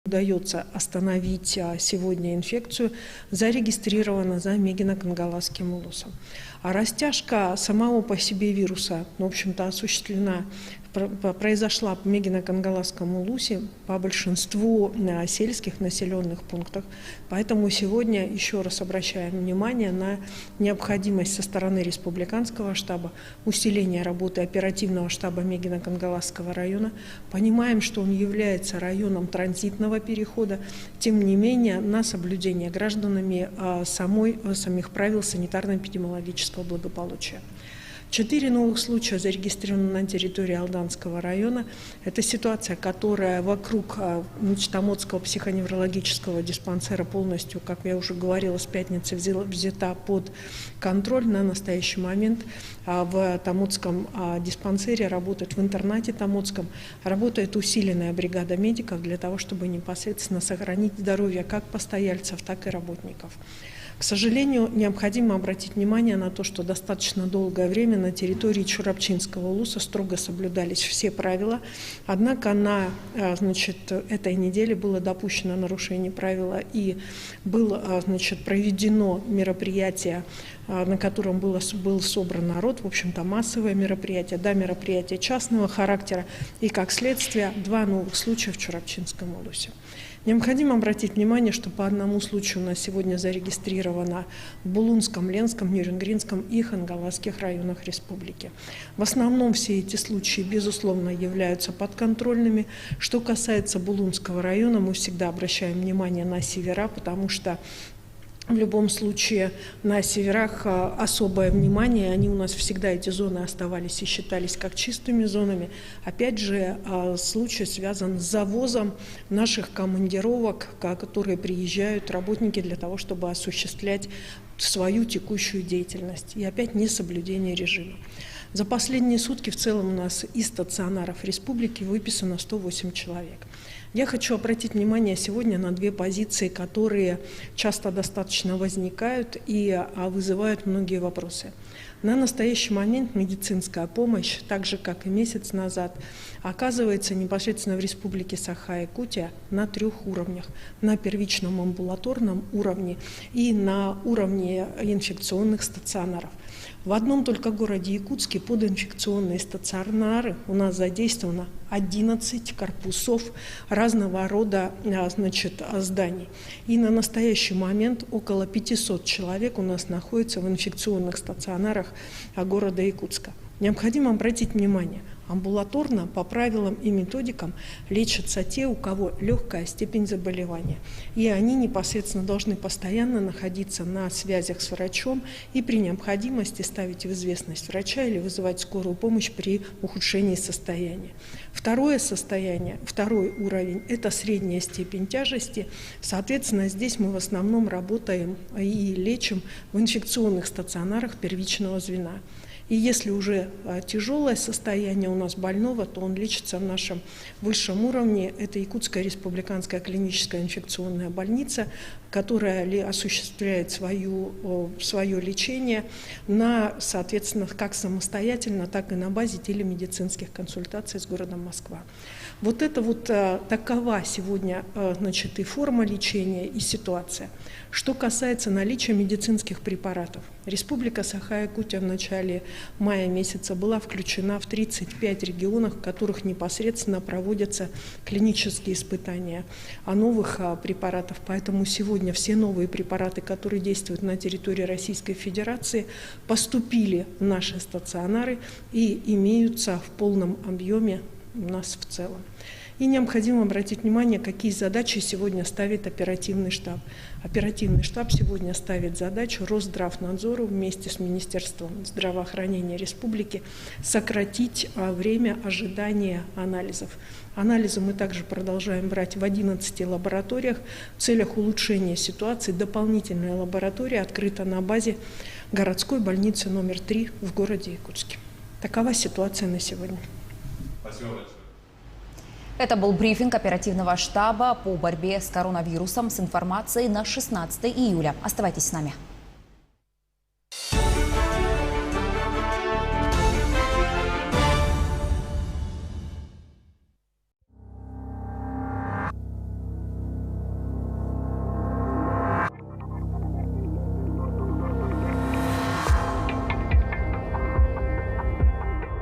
Удается остановить сегодня инфекцию, зарегистрирована за мегино-конголазским улусом. А растяжка самого по себе вируса, в общем-то, произошла в мегино-конголазском улусе по большинству сельских населенных пунктов. Поэтому сегодня еще раз обращаем внимание на необходимость со стороны республиканского штаба усиления работы оперативного штаба Мегино-Конголазского района. Понимаем, что он является районом транзитного перехода, тем не менее на соблюдение гражданами самих правил санитарно-эпидемиологического благополучия. 4 новых случая зарегистрированы на территории Алданского района. Это ситуация, которая вокруг Амурского психоневрологического диспансера полностью, как я уже говорила, с пятницы взята под контроль. На настоящий момент в Томутском диспансере работает, в интернате Томутском, работает усиленная бригада медиков для того, чтобы непосредственно сохранить здоровье как постояльцев, так и работников. К сожалению, необходимо обратить внимание на то, что достаточно долгое время на территории Чурапчинского улуса строго соблюдались все правила. Однако на этой неделе было допущено нарушение правила и было проведено мероприятие, на котором был собран народ, в общем-то массовое мероприятие, мероприятие частного характера и, как следствие, 2 новых случая в Чурапчинском улусе. Необходимо обратить внимание, что по одному случаю у нас сегодня зарегистрировано в Булунском, Ленском, Нюрингринском и Хангаласских районах республики. В основном все эти случаи, безусловно, являются подконтрольными. Что касается Булунского района, мы всегда обращаем внимание на севера, потому что в любом случае на северах особое внимание, они у нас всегда, эти зоны оставались и считались как чистыми зонами. Опять же, случай связан с завозом наших командировок, которые приезжают работники для того, чтобы осуществлять свою текущую деятельность. И опять несоблюдение режима. За последние сутки в целом у нас из стационаров республики выписано 108 человек. Я хочу обратить внимание сегодня на 2 позиции, которые часто достаточно возникают и вызывают многие вопросы. На настоящий момент медицинская помощь, так же как и месяц назад, оказывается непосредственно в республике Саха-Якутия на 3 уровнях. На первичном амбулаторном уровне и на уровне инфекционных стационаров. В одном только городе Якутске под инфекционные стационары у нас задействовано 11 корпусов разного рода зданий. И на настоящий момент около 500 человек у нас находится в инфекционных стационарах города Якутска. Необходимо обратить внимание, амбулаторно по правилам и методикам лечатся те, у кого легкая степень заболевания. И они непосредственно должны постоянно находиться на связях с врачом и при необходимости ставить в известность врача или вызывать скорую помощь при ухудшении состояния. Второй уровень – это средняя степень тяжести. Соответственно, здесь мы в основном работаем и лечим в инфекционных стационарах первичного звена. И если уже тяжелое состояние у нас больного, то он лечится в нашем высшем уровне. Это Якутская республиканская клиническая инфекционная больница, которая осуществляет свое лечение соответственно, как самостоятельно, так и на базе телемедицинских консультаций с городом Москва. Вот это такова сегодня и форма лечения, и ситуация. Что касается наличия медицинских препаратов. Республика Саха-Якутия в начале мая месяца была включена в 35 регионов, в которых непосредственно проводятся клинические испытания новых препаратов. Поэтому сегодня все новые препараты, которые действуют на территории Российской Федерации, поступили в наши стационары и имеются в полном объеме у нас в целом. И необходимо обратить внимание, какие задачи сегодня ставит оперативный штаб. Оперативный штаб сегодня ставит задачу Росздравнадзору вместе с Министерством здравоохранения республики сократить время ожидания анализов. Анализы мы также продолжаем брать в 11 лабораториях в целях улучшения ситуации. Дополнительная лаборатория открыта на базе городской больницы номер 3 в городе Якутске. Такова ситуация на сегодня. Спасибо большое. Это был брифинг оперативного штаба по борьбе с коронавирусом с информацией на 16 июля. Оставайтесь с нами.